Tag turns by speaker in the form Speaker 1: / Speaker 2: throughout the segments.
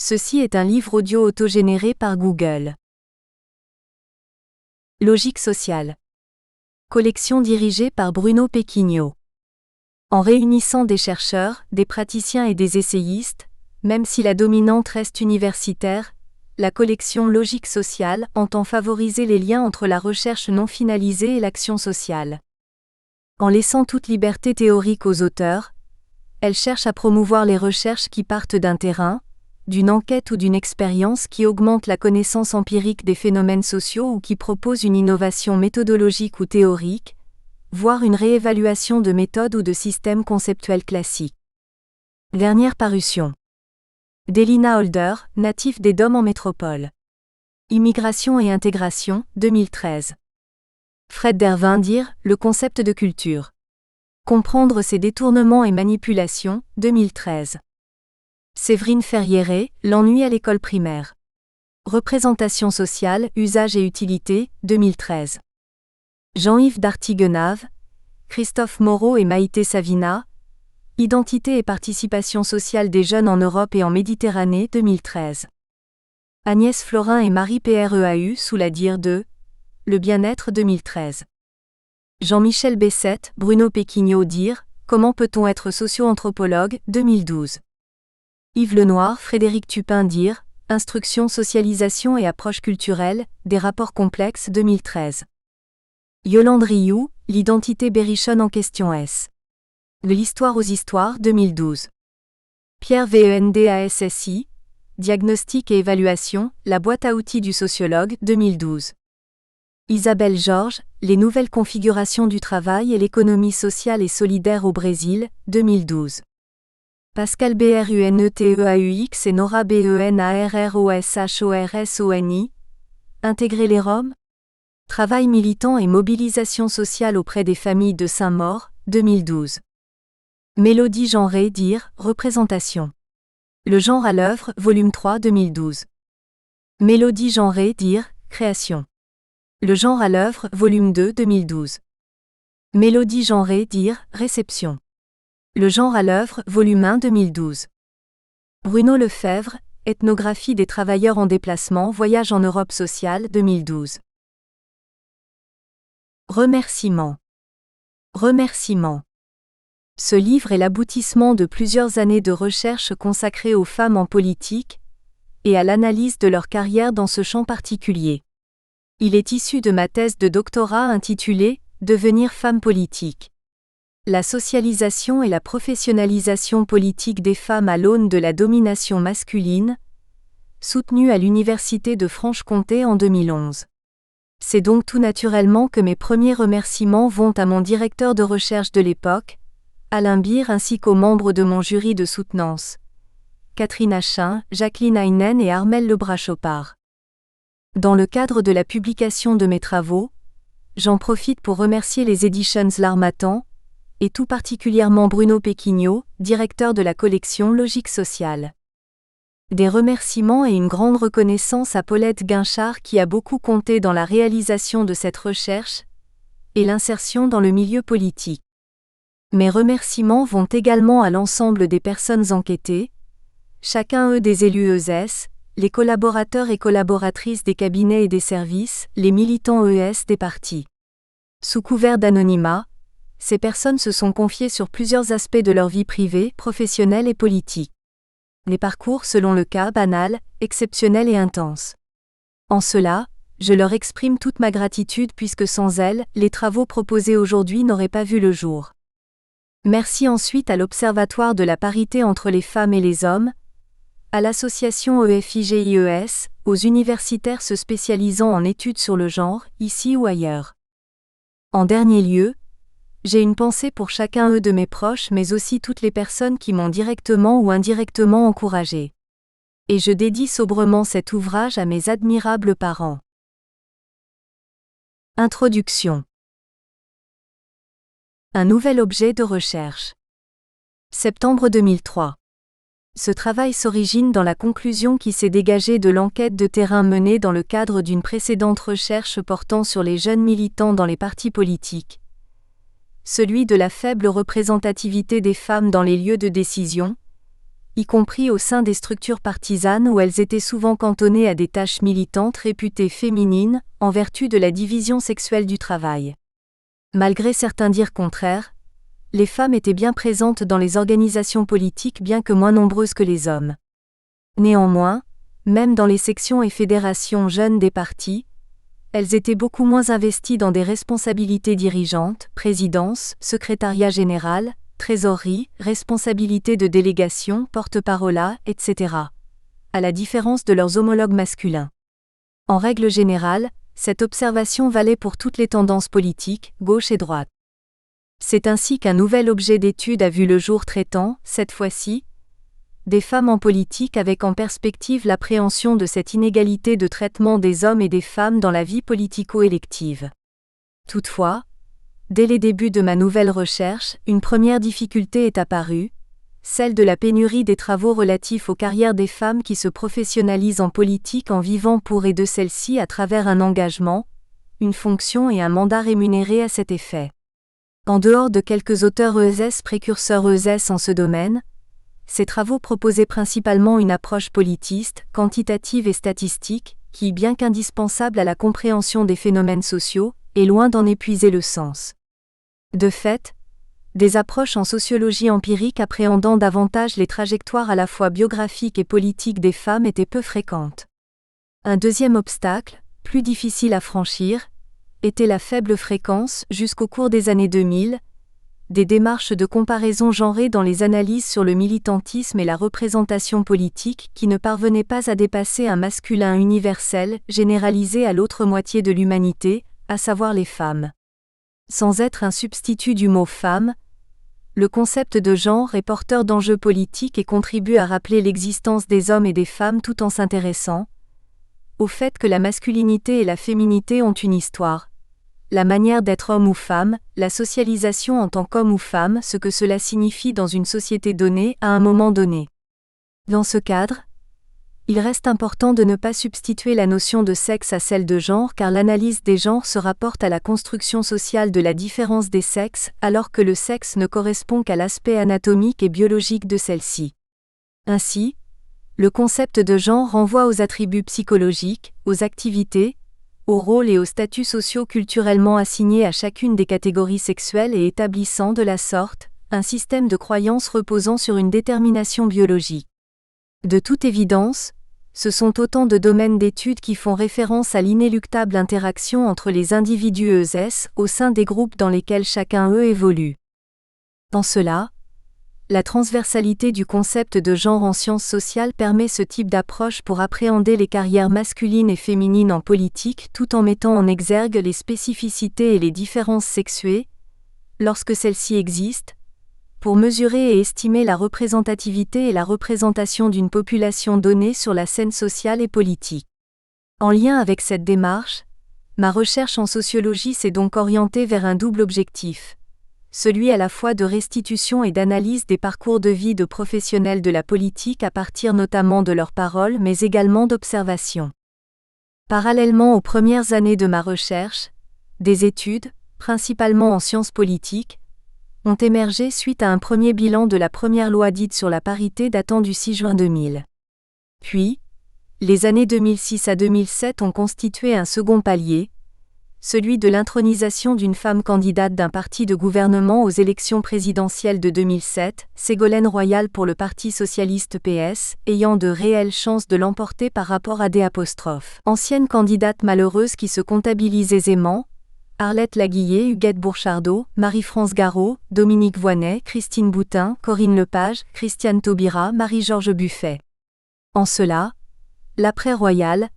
Speaker 1: Ceci est un livre audio autogénéré par Google. Logique sociale. Collection dirigée par Bruno Pequigno. En réunissant des chercheurs, des praticiens et des essayistes, même si la dominante reste universitaire, la collection Logique sociale entend favoriser les liens entre la recherche non finalisée et l'action sociale. En laissant toute liberté théorique aux auteurs, elle cherche à promouvoir les recherches qui partent d'un terrain, d'une enquête ou d'une expérience qui augmente la connaissance empirique des phénomènes sociaux ou qui propose une innovation méthodologique ou théorique, voire une réévaluation de méthodes ou de systèmes conceptuels classiques. Dernière parution. d'Elina Holder, natif des DOM en métropole. Immigration et intégration, 2013. Fred Dervindir, le concept de culture. Comprendre ses détournements et manipulations, 2013. Séverine Ferriéré, l'ennui à l'école primaire. Représentation sociale, usage et utilité, 2013. Jean-Yves Dartiguenave, Christophe Moreau et Maïté Savina, Identité et participation sociale des jeunes en Europe et en Méditerranée, 2013. Agnès Florin et Marie Preau sous la dire de Le bien-être, 2013. Jean-Michel Bessette, Bruno Pequigno dire Comment peut-on être socio-anthropologue, 2012. Yves Lenoir, Frédéric Tupin dire Instruction, socialisation et approche culturelle, des rapports complexes, 2013. Yolande Rioux, L'identité berrichonne en question S. De l'histoire aux histoires, 2012. Pierre Vendassi, Diagnostic et évaluation, la boîte à outils du sociologue, 2012. Isabelle Georges, Les nouvelles configurations du travail et l'économie sociale et solidaire au Brésil, 2012. Pascal Bruneteaux et Nora Benarroshorssoni, Intégrer les Roms. Travail militant et mobilisation sociale auprès des familles de Saint-Maur, 2012. Mélodie Genré dire Représentation. Le genre à l'œuvre, volume 3, 2012. Mélodie Genré dire Création. Le genre à l'œuvre, volume 2, 2012. Mélodie Genré dire Réception. Le genre à l'œuvre, volume 1, 2012. Bruno Lefebvre, Ethnographie des travailleurs en déplacement, Voyage en Europe sociale, 2012. Remerciements. Remerciements. Ce livre est l'aboutissement de plusieurs années de recherche consacrées aux femmes en politique et à l'analyse de leur carrière dans ce champ particulier. Il est issu de ma thèse de doctorat intitulée « Devenir femme politique. La socialisation et la professionnalisation politique des femmes à l'aune de la domination masculine », soutenue à l'Université de Franche-Comté en 2011. C'est donc tout naturellement que mes premiers remerciements vont à mon directeur de recherche de l'époque, Alain Beer, ainsi qu'aux membres de mon jury de soutenance, Catherine Achin, Jacqueline Heinen et Armelle Lebras-Chopard. Dans le cadre de la publication de mes travaux, j'en profite pour remercier les éditions L'Harmattan, et tout particulièrement Bruno Pequigno, directeur de la collection Logique sociale. Des remerciements et une grande reconnaissance à Paulette Guinchard qui a beaucoup compté dans la réalisation de cette recherche et l'insertion dans le milieu politique. Mes remerciements vont également à l'ensemble des personnes enquêtées, chacun eux des élus ES, les collaborateurs et collaboratrices des cabinets et des services, les militants ES des partis. Sous couvert d'anonymat, ces personnes se sont confiées sur plusieurs aspects de leur vie privée, professionnelle et politique. Les parcours selon le cas banal, exceptionnel et intense. En cela, je leur exprime toute ma gratitude puisque sans elles, les travaux proposés aujourd'hui n'auraient pas vu le jour. Merci ensuite à l'Observatoire de la parité entre les femmes et les hommes, à l'association EFIGIES, aux universitaires se spécialisant en études sur le genre, ici ou ailleurs. En dernier lieu, j'ai une pensée pour chacun de mes proches mais aussi toutes les personnes qui m'ont directement ou indirectement encouragé. Et je dédie sobrement cet ouvrage à mes admirables parents. Introduction. Un nouvel objet de recherche. Septembre 2003. Ce travail s'origine dans la conclusion qui s'est dégagée de l'enquête de terrain menée dans le cadre d'une précédente recherche portant sur les jeunes militants dans les partis politiques. Celui de la faible représentativité des femmes dans les lieux de décision, y compris au sein des structures partisanes où elles étaient souvent cantonnées à des tâches militantes réputées féminines, en vertu de la division sexuelle du travail. Malgré certains dires contraires, les femmes étaient bien présentes dans les organisations politiques bien que moins nombreuses que les hommes. Néanmoins, même dans les sections et fédérations jeunes des partis, elles étaient beaucoup moins investies dans des responsabilités dirigeantes, présidence, secrétariat général, trésorerie, responsabilité de délégation, porte-parolat, etc. À la différence de leurs homologues masculins. En règle générale, cette observation valait pour toutes les tendances politiques, gauche et droite. C'est ainsi qu'un nouvel objet d'étude a vu le jour traitant, cette fois-ci, des femmes en politique avec en perspective l'appréhension de cette inégalité de traitement des hommes et des femmes dans la vie politico-élective. Toutefois, dès les débuts de ma nouvelle recherche, une première difficulté est apparue, celle de la pénurie des travaux relatifs aux carrières des femmes qui se professionnalisent en politique en vivant pour et de celles-ci à travers un engagement, une fonction et un mandat rémunérés à cet effet. En dehors de quelques auteurs ESS précurseurs ESS en ce domaine, ces travaux proposaient principalement une approche politiste, quantitative et statistique, qui, bien qu'indispensable à la compréhension des phénomènes sociaux, est loin d'en épuiser le sens. De fait, des approches en sociologie empirique appréhendant davantage les trajectoires à la fois biographiques et politiques des femmes étaient peu fréquentes. Un deuxième obstacle, plus difficile à franchir, était la faible fréquence, jusqu'au cours des années 2000, des démarches de comparaison genrée dans les analyses sur le militantisme et la représentation politique qui ne parvenaient pas à dépasser un masculin universel, généralisé à l'autre moitié de l'humanité, à savoir les femmes. Sans être un substitut du mot « femme », le concept de genre est porteur d'enjeux politiques et contribue à rappeler l'existence des hommes et des femmes tout en s'intéressant au fait que la masculinité et la féminité ont une histoire, la manière d'être homme ou femme, la socialisation en tant qu'homme ou femme, ce que cela signifie dans une société donnée à un moment donné. Dans ce cadre, il reste important de ne pas substituer la notion de sexe à celle de genre car l'analyse des genres se rapporte à la construction sociale de la différence des sexes alors que le sexe ne correspond qu'à l'aspect anatomique et biologique de celle-ci. Ainsi, le concept de genre renvoie aux attributs psychologiques, aux activités, aux rôles et aux statuts sociaux culturellement assignés à chacune des catégories sexuelles et établissant de la sorte un système de croyances reposant sur une détermination biologique. De toute évidence, ce sont autant de domaines d'études qui font référence à l'inéluctable interaction entre les individus ES au sein des groupes dans lesquels chacun eux évolue. En cela, la transversalité du concept de genre en sciences sociales permet ce type d'approche pour appréhender les carrières masculines et féminines en politique tout en mettant en exergue les spécificités et les différences sexuées, lorsque celles-ci existent, pour mesurer et estimer la représentativité et la représentation d'une population donnée sur la scène sociale et politique. En lien avec cette démarche, ma recherche en sociologie s'est donc orientée vers un double objectif, celui à la fois de restitution et d'analyse des parcours de vie de professionnels de la politique à partir notamment de leurs paroles mais également d'observations. Parallèlement aux premières années de ma recherche, des études, principalement en sciences politiques, ont émergé suite à un premier bilan de la première loi dite sur la parité datant du 6 juin 2000. Puis, les années 2006 à 2007 ont constitué un second palier, celui de l'intronisation d'une femme candidate d'un parti de gouvernement aux élections présidentielles de 2007, Ségolène Royal pour le Parti socialiste PS, ayant de réelles chances de l'emporter par rapport à des anciennes candidates malheureuses qui se comptabilisent aisément, Arlette Laguillet, Huguette Bourchardot, Marie-France Garot, Dominique Voynet, Christine Boutin, Corinne Lepage, Christiane Taubira, Marie-Georges Buffet. En cela, l'après-Royal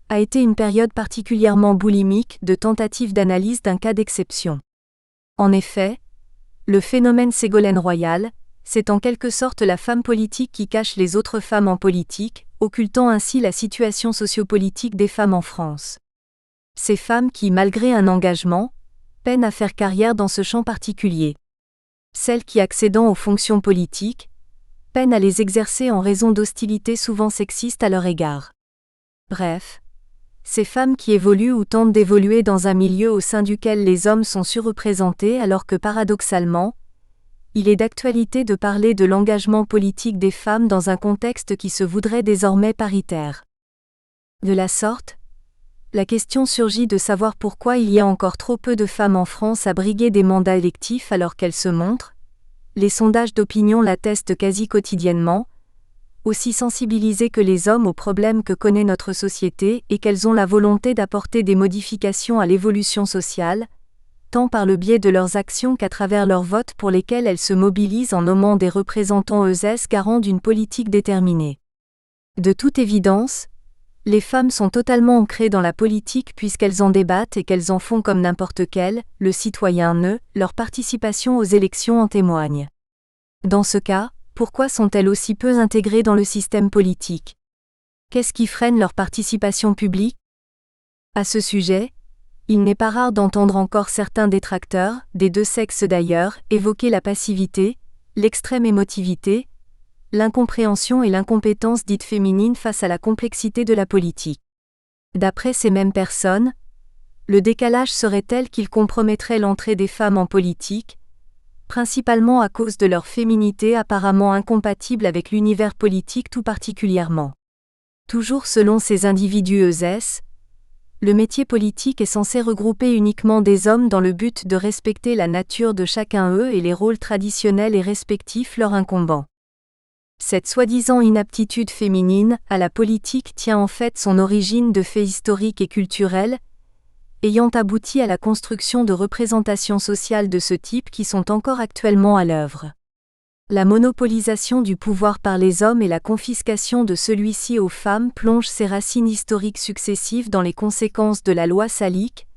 Speaker 1: a été une période particulièrement boulimique de tentative d'analyse d'un cas d'exception. En effet, le phénomène Ségolène Royal, c'est en quelque sorte la femme politique qui cache les autres femmes en politique, occultant ainsi la situation sociopolitique des femmes en France. Ces femmes qui, malgré un engagement, peinent à faire carrière dans ce champ particulier. Celles qui, accédant aux fonctions politiques, peinent à les exercer en raison d'hostilités souvent sexistes à leur égard. Bref, ces femmes qui évoluent ou tentent d'évoluer dans un milieu au sein duquel les hommes sont surreprésentés alors que paradoxalement, il est d'actualité de parler de l'engagement politique des femmes dans un contexte qui se voudrait désormais paritaire. De la sorte, la question surgit de savoir pourquoi il y a encore trop peu de femmes en France à briguer des mandats électifs alors qu'elles se montrent, les sondages d'opinion l'attestent quasi quotidiennement, aussi sensibilisées que les hommes aux problèmes que connaît notre société et qu'elles ont la volonté d'apporter des modifications à l'évolution sociale, tant par le biais de leurs actions qu'à travers leurs votes pour lesquels elles se mobilisent en nommant des représentants eux-mêmes garants d'une politique déterminée. De toute évidence, les femmes sont totalement ancrées dans la politique puisqu'elles en débattent et qu'elles en font comme n'importe quel, le citoyen ne, leur participation aux élections en témoigne. Dans ce cas, pourquoi sont-elles aussi peu intégrées dans le système politique? Qu'est-ce qui freine leur participation publique? À ce sujet, il n'est pas rare d'entendre encore certains détracteurs, des deux sexes d'ailleurs, évoquer la passivité, l'extrême émotivité, l'incompréhension et l'incompétence dites féminines face à la complexité de la politique. D'après ces mêmes personnes, le décalage serait tel qu'il compromettrait l'entrée des femmes en politique, principalement à cause de leur féminité apparemment incompatible avec l'univers politique tout particulièrement. Toujours selon ces individus eux-mêmes, le métier politique est censé regrouper uniquement des hommes dans le but de respecter la nature de chacun eux et les rôles traditionnels et respectifs leur incombant. Cette soi-disant inaptitude féminine à la politique tient en fait son origine de faits historiques et culturels, ayant abouti à la construction de représentations sociales de ce type qui sont encore actuellement à l'œuvre. La monopolisation du pouvoir par les hommes et la confiscation de celui-ci aux femmes plongent ses racines historiques successives dans les conséquences de la loi salique,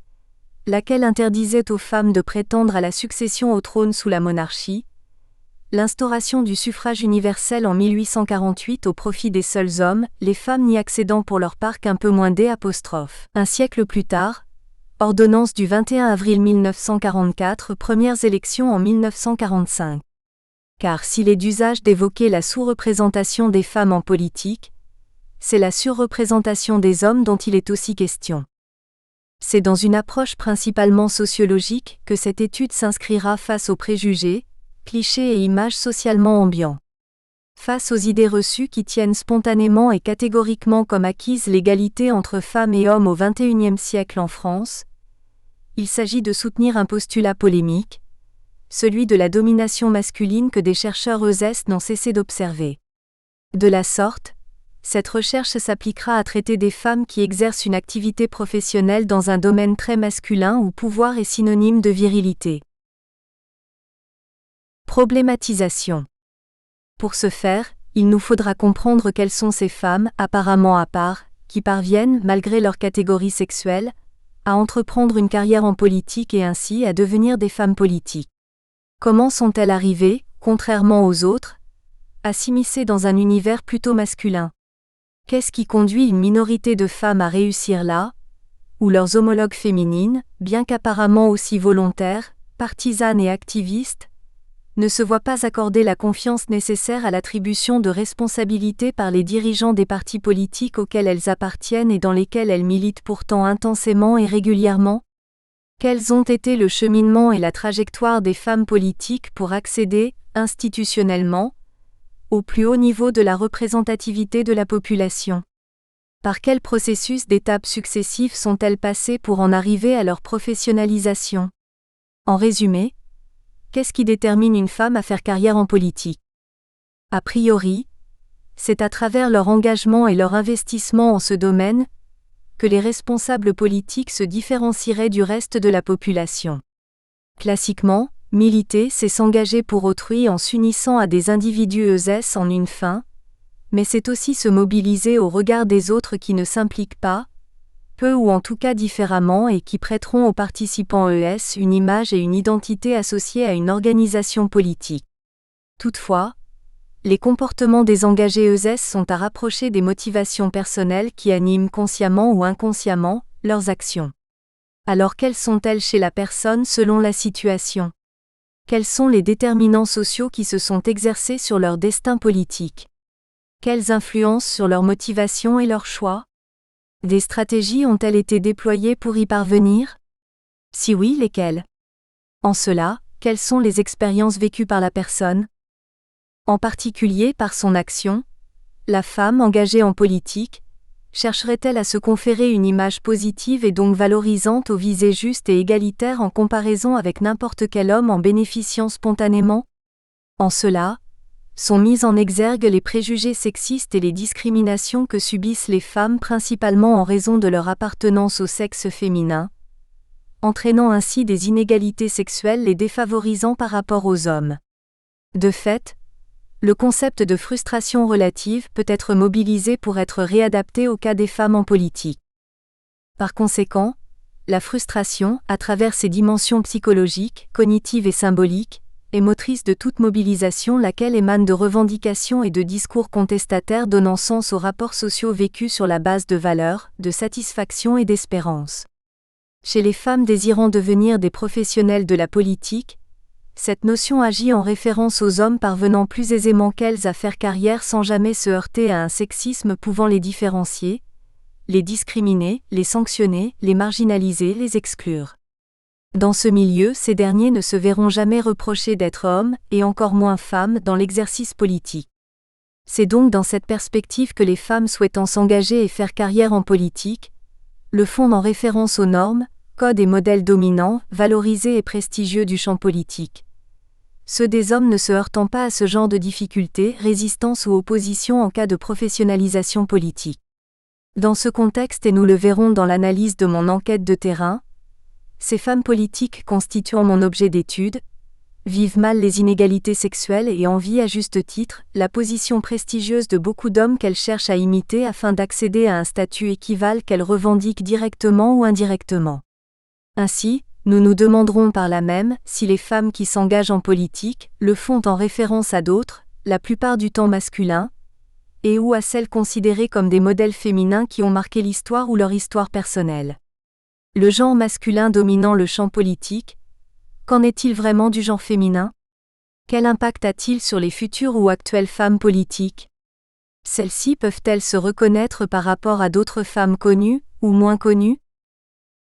Speaker 1: laquelle interdisait aux femmes de prétendre à la succession au trône sous la monarchie, l'instauration du suffrage universel en 1848 au profit des seuls hommes, les femmes n'y accédant pour leur part qu'un peu moins d'. Un siècle plus tard, ordonnance du 21 avril 1944, premières élections en 1945. Car s'il est d'usage d'évoquer la sous-représentation des femmes en politique, c'est la surreprésentation des hommes dont il est aussi question. C'est dans une approche principalement sociologique que cette étude s'inscrira face aux préjugés, clichés et images socialement ambiants. Face aux idées reçues qui tiennent spontanément et catégoriquement comme acquise l'égalité entre femmes et hommes au XXIe siècle en France, il s'agit de soutenir un postulat polémique, celui de la domination masculine que des chercheurs eux-mêmes n'ont cessé d'observer. De la sorte, cette recherche s'appliquera à traiter des femmes qui exercent une activité professionnelle dans un domaine très masculin où pouvoir est synonyme de virilité. Problématisation. Pour ce faire, il nous faudra comprendre quelles sont ces femmes, apparemment à part, qui parviennent, malgré leur catégorie sexuelle, à entreprendre une carrière en politique et ainsi à devenir des femmes politiques. Comment sont-elles arrivées, contrairement aux autres, à s'immiscer dans un univers plutôt masculin? Qu'est-ce qui conduit une minorité de femmes à réussir là, où leurs homologues féminines, bien qu'apparemment aussi volontaires, partisanes et activistes, ne se voient pas accorder la confiance nécessaire à l'attribution de responsabilités par les dirigeants des partis politiques auxquels elles appartiennent et dans lesquels elles militent pourtant intensément et régulièrement? Quels ont été le cheminement et la trajectoire des femmes politiques pour accéder, institutionnellement, au plus haut niveau de la représentativité de la population? Par quel processus d'étapes successives sont-elles passées pour en arriver à leur professionnalisation? En résumé, qu'est-ce qui détermine une femme à faire carrière en politique? A priori, c'est à travers leur engagement et leur investissement en ce domaine que les responsables politiques se différencieraient du reste de la population. Classiquement, militer, c'est s'engager pour autrui en s'unissant à des individus eux-mêmes en une fin, mais c'est aussi se mobiliser au regard des autres qui ne s'impliquent pas, peu ou en tout cas différemment et qui prêteront aux participants eux-mêmes une image et une identité associées à une organisation politique. Toutefois, les comportements des engagés eux-mêmes sont à rapprocher des motivations personnelles qui animent consciemment ou inconsciemment leurs actions. Alors quelles sont-elles chez la personne selon la situation? Quels sont les déterminants sociaux qui se sont exercés sur leur destin politique? Quelles influences sur leur motivation et leurs choix? Des stratégies ont-elles été déployées pour y parvenir? Si oui, lesquelles? En cela, quelles sont les expériences vécues par la personne? En particulier par son action, la femme engagée en politique chercherait-elle à se conférer une image positive et donc valorisante aux visées justes et égalitaires en comparaison avec n'importe quel homme en bénéficiant spontanément? En cela, sont mis en exergue les préjugés sexistes et les discriminations que subissent les femmes principalement en raison de leur appartenance au sexe féminin, entraînant ainsi des inégalités sexuelles les défavorisant par rapport aux hommes. De fait, le concept de frustration relative peut être mobilisé pour être réadapté au cas des femmes en politique. Par conséquent, la frustration, à travers ses dimensions psychologiques, cognitives et symboliques, est motrice de toute mobilisation laquelle émane de revendications et de discours contestataires donnant sens aux rapports sociaux vécus sur la base de valeurs, de satisfaction et d'espérance. Chez les femmes désirant devenir des professionnels de la politique, cette notion agit en référence aux hommes parvenant plus aisément qu'elles à faire carrière sans jamais se heurter à un sexisme pouvant les différencier, les discriminer, les sanctionner, les marginaliser, les exclure. Dans ce milieu, ces derniers ne se verront jamais reprocher d'être hommes, et encore moins femmes, dans l'exercice politique. C'est donc dans cette perspective que les femmes souhaitant s'engager et faire carrière en politique le font en référence aux normes, codes et modèles dominants, valorisés et prestigieux du champ politique. Ceux des hommes ne se heurtant pas à ce genre de difficultés, résistance ou opposition en cas de professionnalisation politique. Dans ce contexte, et nous le verrons dans l'analyse de mon enquête de terrain, ces femmes politiques constituant mon objet d'étude vivent mal les inégalités sexuelles et envient à juste titre la position prestigieuse de beaucoup d'hommes qu'elles cherchent à imiter afin d'accéder à un statut équivalent qu'elles revendiquent directement ou indirectement. Ainsi, nous nous demanderons par là même si les femmes qui s'engagent en politique le font en référence à d'autres, la plupart du temps masculins, et ou à celles considérées comme des modèles féminins qui ont marqué l'histoire ou leur histoire personnelle. Le genre masculin dominant le champ politique, qu'en est-il vraiment du genre féminin? Quel impact a-t-il sur les futures ou actuelles femmes politiques? Celles-ci peuvent-elles se reconnaître par rapport à d'autres femmes connues ou moins connues?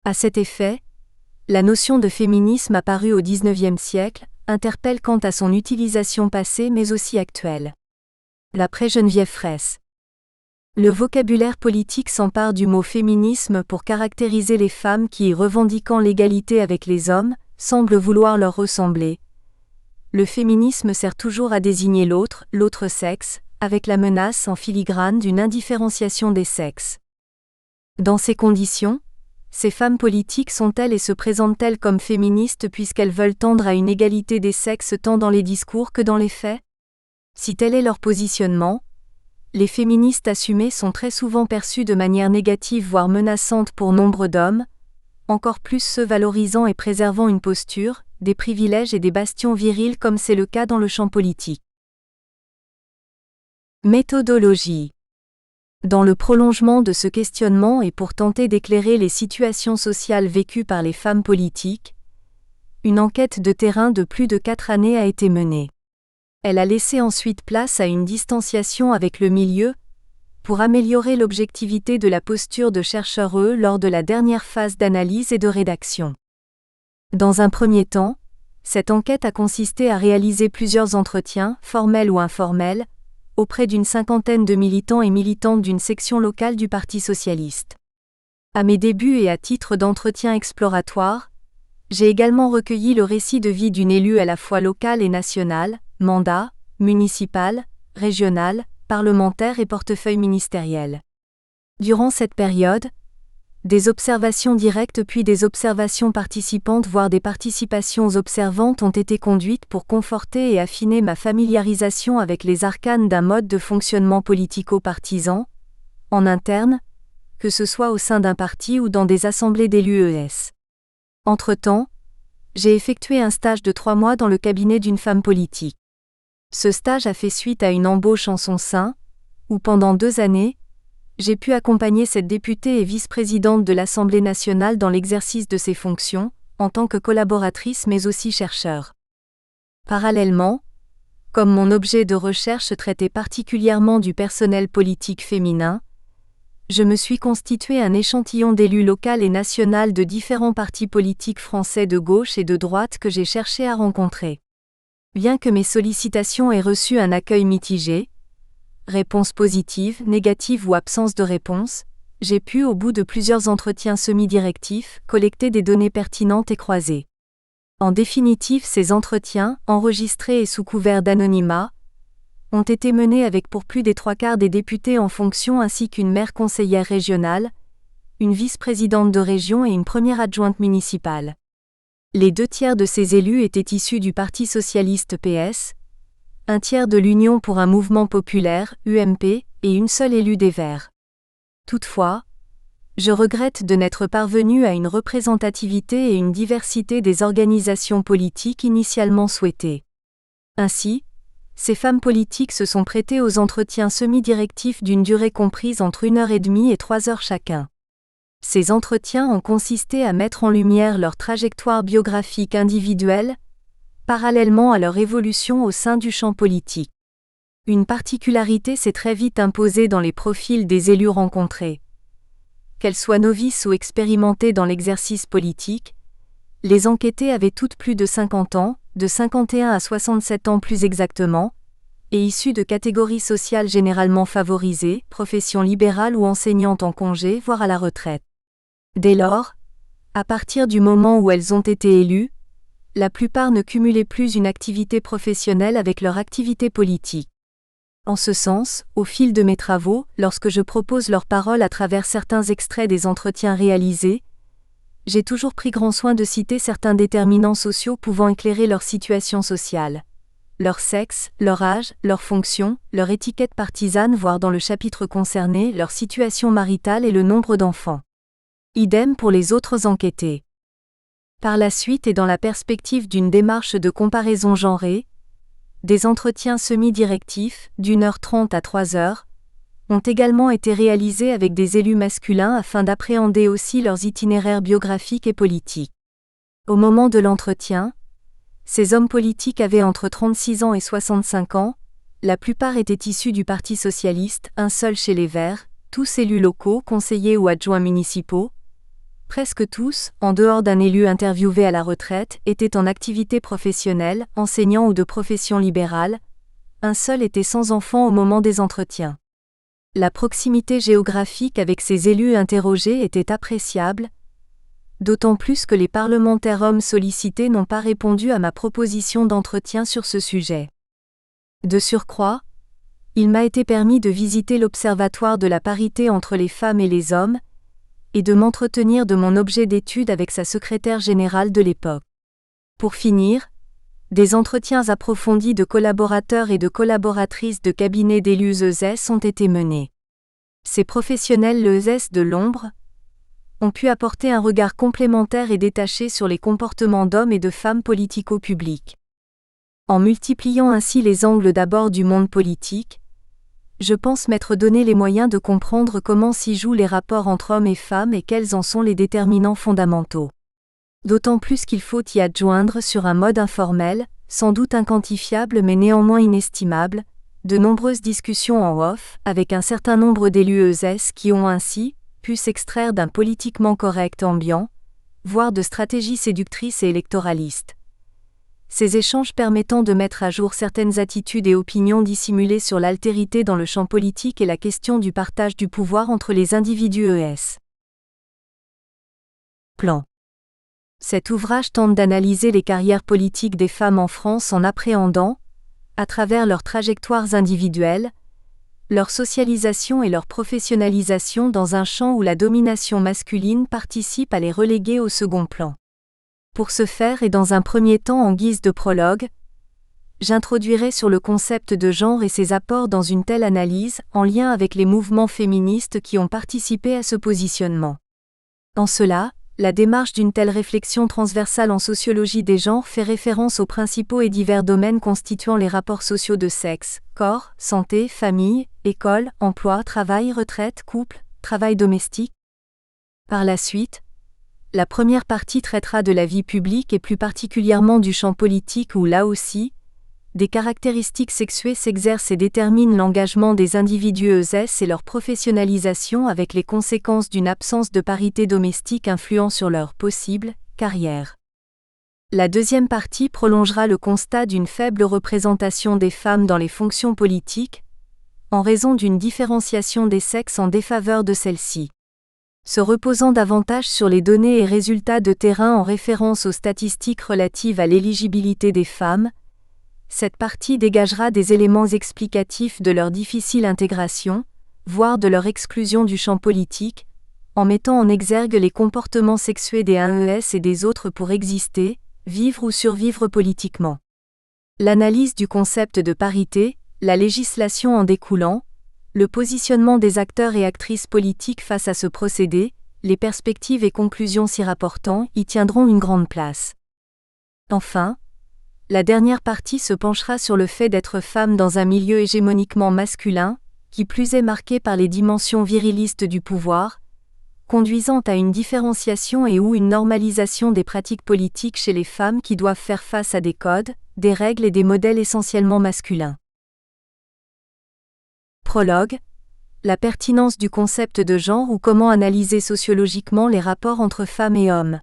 Speaker 1: À cet effet, la notion de féminisme apparue au XIXe siècle interpelle quant à son utilisation passée mais aussi actuelle. L'après Geneviève Fraisse. Le vocabulaire politique s'empare du mot féminisme pour caractériser les femmes qui, revendiquant l'égalité avec les hommes, semblent vouloir leur ressembler. Le féminisme sert toujours à désigner l'autre sexe, avec la menace en filigrane d'une indifférenciation des sexes. Dans ces conditions, ces femmes politiques sont-elles et se présentent-elles comme féministes puisqu'elles veulent tendre à une égalité des sexes tant dans les discours que dans les faits? Si tel est leur positionnement, les féministes assumées sont très souvent perçues de manière négative voire menaçante pour nombre d'hommes, encore plus ceux valorisant et préservant une posture, des privilèges et des bastions virils comme c'est le cas dans le champ politique. Méthodologie. Dans le prolongement de ce questionnement et pour tenter d'éclairer les situations sociales vécues par les femmes politiques, une enquête de terrain de plus de 4 années a été menée. Elle a laissé ensuite place à une distanciation avec le milieu, pour améliorer l'objectivité de la posture de chercheurs lors de la dernière phase d'analyse et de rédaction. Dans un premier temps, cette enquête a consisté à réaliser plusieurs entretiens, formels ou informels, auprès d'une 50aine de militants et militantes d'une section locale du Parti socialiste. À mes débuts et à titre d'entretien exploratoire, j'ai également recueilli le récit de vie d'une élue à la fois locale et nationale, mandat, municipal, régional, parlementaire et portefeuille ministériel. Durant cette période, des observations directes puis des observations participantes voire des participations observantes ont été conduites pour conforter et affiner ma familiarisation avec les arcanes d'un mode de fonctionnement politico-partisan, en interne, que ce soit au sein d'un parti ou dans des assemblées d'élus ES. Entre-temps, j'ai effectué un stage de 3 mois dans le cabinet d'une femme politique. Ce stage a fait suite à une embauche en son sein, où pendant 2 années, j'ai pu accompagner cette députée et vice-présidente de l'Assemblée nationale dans l'exercice de ses fonctions, en tant que collaboratrice mais aussi chercheur. Parallèlement, comme mon objet de recherche traitait particulièrement du personnel politique féminin, je me suis constitué un échantillon d'élus locaux et nationaux de différents partis politiques français de gauche et de droite que j'ai cherché à rencontrer. Bien que mes sollicitations aient reçu un accueil mitigé, réponse positive, négative ou absence de réponse, j'ai pu, au bout de plusieurs entretiens semi-directifs, collecter des données pertinentes et croisées. En définitive, ces entretiens, enregistrés et sous couvert d'anonymat, ont été menés avec pour plus des 3/4 des députés en fonction ainsi qu'une maire conseillère régionale, une vice-présidente de région et une première adjointe municipale. Les 2/3 de ces élus étaient issus du Parti socialiste PS, un tiers de l'Union pour un mouvement populaire, UMP, et une seule élue des Verts. Toutefois, je regrette de n'être parvenu à une représentativité et une diversité des organisations politiques initialement souhaitées. Ainsi, ces femmes politiques se sont prêtées aux entretiens semi-directifs d'une durée comprise entre 1h30 et 3h chacun. Ces entretiens ont consisté à mettre en lumière leur trajectoire biographique individuelle, parallèlement à leur évolution au sein du champ politique. Une particularité s'est très vite imposée dans les profils des élus rencontrés. Qu'elles soient novices ou expérimentées dans l'exercice politique, les enquêtés avaient toutes plus de 50 ans, de 51 à 67 ans plus exactement, et issus de catégories sociales généralement favorisées, professions libérales ou enseignantes en congé, voire à la retraite. Dès lors, à partir du moment où elles ont été élues, la plupart ne cumulaient plus une activité professionnelle avec leur activité politique. En ce sens, au fil de mes travaux, lorsque je propose leur parole à travers certains extraits des entretiens réalisés, j'ai toujours pris grand soin de citer certains déterminants sociaux pouvant éclairer leur situation sociale. Leur sexe, leur âge, leur fonction, leur étiquette partisane voire dans le chapitre concerné, leur situation maritale et le nombre d'enfants. Idem pour les autres enquêtés. Par la suite et dans la perspective d'une démarche de comparaison genrée, des entretiens semi-directifs, d'1h30 à 3h, ont également été réalisés avec des élus masculins afin d'appréhender aussi leurs itinéraires biographiques et politiques. Au moment de l'entretien, ces hommes politiques avaient entre 36 ans et 65 ans, la plupart étaient issus du Parti socialiste, un seul chez les Verts, tous élus locaux, conseillers ou adjoints municipaux. Presque tous, en dehors d'un élu interviewé à la retraite, étaient en activité professionnelle, enseignants ou de profession libérale. Un seul était sans enfant au moment des entretiens. La proximité géographique avec ces élus interrogés était appréciable, d'autant plus que les parlementaires hommes sollicités n'ont pas répondu à ma proposition d'entretien sur ce sujet. De surcroît, il m'a été permis de visiter l'Observatoire de la parité entre les femmes et les hommes, et de m'entretenir de mon objet d'étude avec sa secrétaire générale de l'époque. Pour finir, des entretiens approfondis de collaborateurs et de collaboratrices de cabinets d'élus ESS ont été menés. Ces professionnels l'ESS de l'ombre ont pu apporter un regard complémentaire et détaché sur les comportements d'hommes et de femmes politico-publics. En multipliant ainsi les angles d'abord du monde politique, je pense m'être donné les moyens de comprendre comment s'y jouent les rapports entre hommes et femmes et quels en sont les déterminants fondamentaux. D'autant plus qu'il faut y adjoindre sur un mode informel, sans doute inquantifiable mais néanmoins inestimable, de nombreuses discussions en off avec un certain nombre d'élus ESS qui ont ainsi pu s'extraire d'un politiquement correct ambiant, voire de stratégies séductrices et électoralistes. Ces échanges permettant de mettre à jour certaines attitudes et opinions dissimulées sur l'altérité dans le champ politique et la question du partage du pouvoir entre les individus ES. Plan. Cet ouvrage tente d'analyser les carrières politiques des femmes en France en appréhendant, à travers leurs trajectoires individuelles, leur socialisation et leur professionnalisation dans un champ où la domination masculine participe à les reléguer au second plan. Pour ce faire et dans un premier temps en guise de prologue, j'introduirai sur le concept de genre et ses apports dans une telle analyse en lien avec les mouvements féministes qui ont participé à ce positionnement. En cela, la démarche d'une telle réflexion transversale en sociologie des genres fait référence aux principaux et divers domaines constituant les rapports sociaux de sexe, corps, santé, famille, école, emploi, travail, retraite, couple, travail domestique. Par la suite, la première partie traitera de la vie publique et plus particulièrement du champ politique où là aussi, des caractéristiques sexuées s'exercent et déterminent l'engagement des individus et leur professionnalisation avec les conséquences d'une absence de parité domestique influant sur leur possible carrière. La deuxième partie prolongera le constat d'une faible représentation des femmes dans les fonctions politiques, en raison d'une différenciation des sexes en défaveur de celles-ci. Se reposant davantage sur les données et résultats de terrain en référence aux statistiques relatives à l'éligibilité des femmes, cette partie dégagera des éléments explicatifs de leur difficile intégration, voire de leur exclusion du champ politique, en mettant en exergue les comportements sexués des AES et des autres pour exister, vivre ou survivre politiquement. L'analyse du concept de parité, la législation en découlant, le positionnement des acteurs et actrices politiques face à ce procédé, les perspectives et conclusions s'y rapportant y tiendront une grande place. Enfin, la dernière partie se penchera sur le fait d'être femme dans un milieu hégémoniquement masculin, qui plus est marqué par les dimensions virilistes du pouvoir, conduisant à une différenciation et ou une normalisation des pratiques politiques chez les femmes qui doivent faire face à des codes, des règles et des modèles essentiellement masculins. Prologue. La pertinence du concept de genre ou comment analyser sociologiquement les rapports entre femmes et hommes.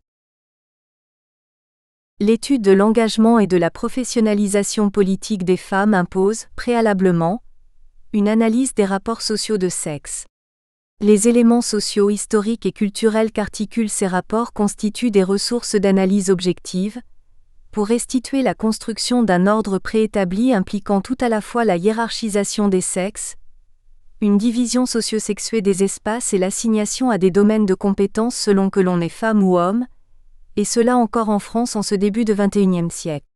Speaker 1: L'étude de l'engagement et de la professionnalisation politique des femmes impose, préalablement, une analyse des rapports sociaux de sexe. Les éléments sociaux, historiques et culturels qu'articulent ces rapports constituent des ressources d'analyse objective, pour restituer la construction d'un ordre préétabli impliquant tout à la fois la hiérarchisation des sexes, une division socio-sexuée des espaces et l'assignation à des domaines de compétences selon que l'on est femme ou homme, et cela encore en France en ce début de XXIe siècle.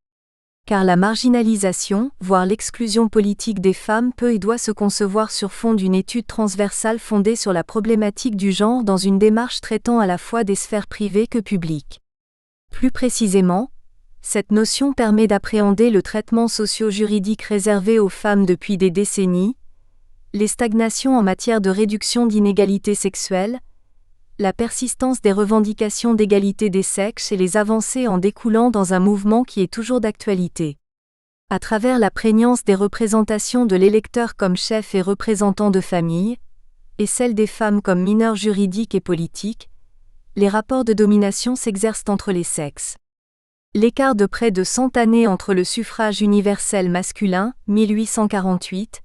Speaker 1: Car la marginalisation, voire l'exclusion politique des femmes peut et doit se concevoir sur fond d'une étude transversale fondée sur la problématique du genre dans une démarche traitant à la fois des sphères privées que publiques. Plus précisément, cette notion permet d'appréhender le traitement socio-juridique réservé aux femmes depuis des décennies, les stagnations en matière de réduction d'inégalités sexuelles, la persistance des revendications d'égalité des sexes et les avancées en découlant dans un mouvement qui est toujours d'actualité. À travers la prégnance des représentations de l'électeur comme chef et représentant de famille, et celle des femmes comme mineurs juridiques et politiques, les rapports de domination s'exercent entre les sexes. L'écart de près de 100 années entre le suffrage universel masculin, 1848,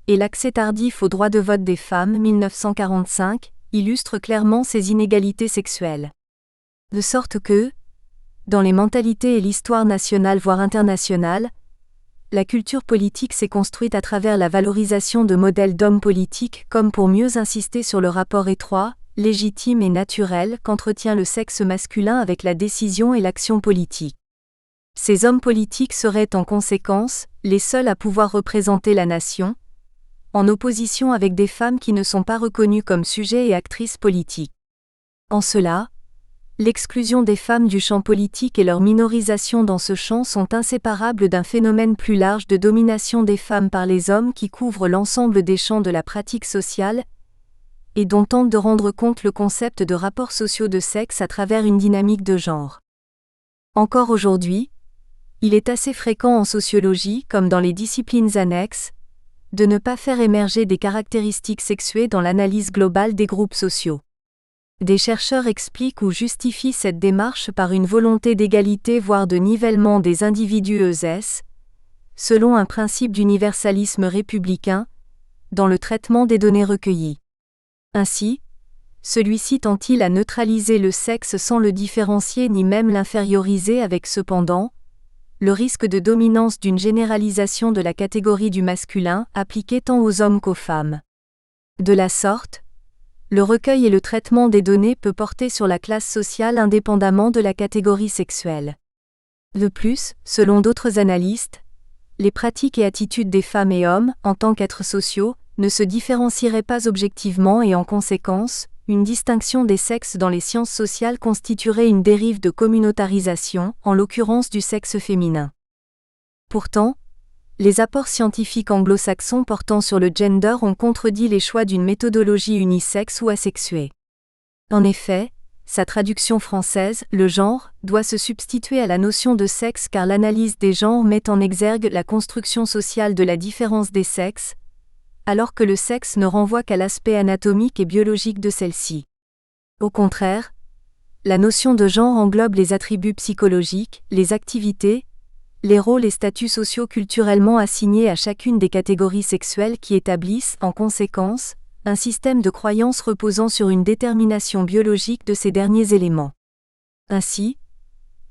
Speaker 1: et l'accès tardif au droit de vote des femmes, 1945, illustre clairement ces inégalités sexuelles. De sorte que, dans les mentalités et l'histoire nationale voire internationale, la culture politique s'est construite à travers la valorisation de modèles d'hommes politiques comme pour mieux insister sur le rapport étroit, légitime et naturel qu'entretient le sexe masculin avec la décision et l'action politique. Ces hommes politiques seraient en conséquence les seuls à pouvoir représenter la nation, en opposition avec des femmes qui ne sont pas reconnues comme sujets et actrices politiques. En cela, l'exclusion des femmes du champ politique et leur minorisation dans ce champ sont inséparables d'un phénomène plus large de domination des femmes par les hommes qui couvre l'ensemble des champs de la pratique sociale et dont tente de rendre compte le concept de rapports sociaux de sexe à travers une dynamique de genre. Encore aujourd'hui, il est assez fréquent en sociologie comme dans les disciplines annexes, de ne pas faire émerger des caractéristiques sexuées dans l'analyse globale des groupes sociaux. Des chercheurs expliquent ou justifient cette démarche par une volonté d'égalité voire de nivellement des individus ES, selon un principe d'universalisme républicain, dans le traitement des données recueillies. Ainsi, celui-ci tend-il à neutraliser le sexe sans le différencier ni même l'inférioriser avec cependant, le risque de dominance d'une généralisation de la catégorie du masculin appliquée tant aux hommes qu'aux femmes. De la sorte, le recueil et le traitement des données peut porter sur la classe sociale indépendamment de la catégorie sexuelle. De plus, selon d'autres analystes, les pratiques et attitudes des femmes et hommes, en tant qu'êtres sociaux, ne se différencieraient pas objectivement et en conséquence, une distinction des sexes dans les sciences sociales constituerait une dérive de communautarisation, en l'occurrence du sexe féminin. Pourtant, les apports scientifiques anglo-saxons portant sur le gender ont contredit les choix d'une méthodologie unisexe ou asexuée. En effet, sa traduction française, le genre, doit se substituer à la notion de sexe car l'analyse des genres met en exergue la construction sociale de la différence des sexes, alors que le sexe ne renvoie qu'à l'aspect anatomique et biologique de celle-ci. Au contraire, la notion de genre englobe les attributs psychologiques, les activités, les rôles et statuts sociaux culturellement assignés à chacune des catégories sexuelles qui établissent, en conséquence, un système de croyances reposant sur une détermination biologique de ces derniers éléments. Ainsi,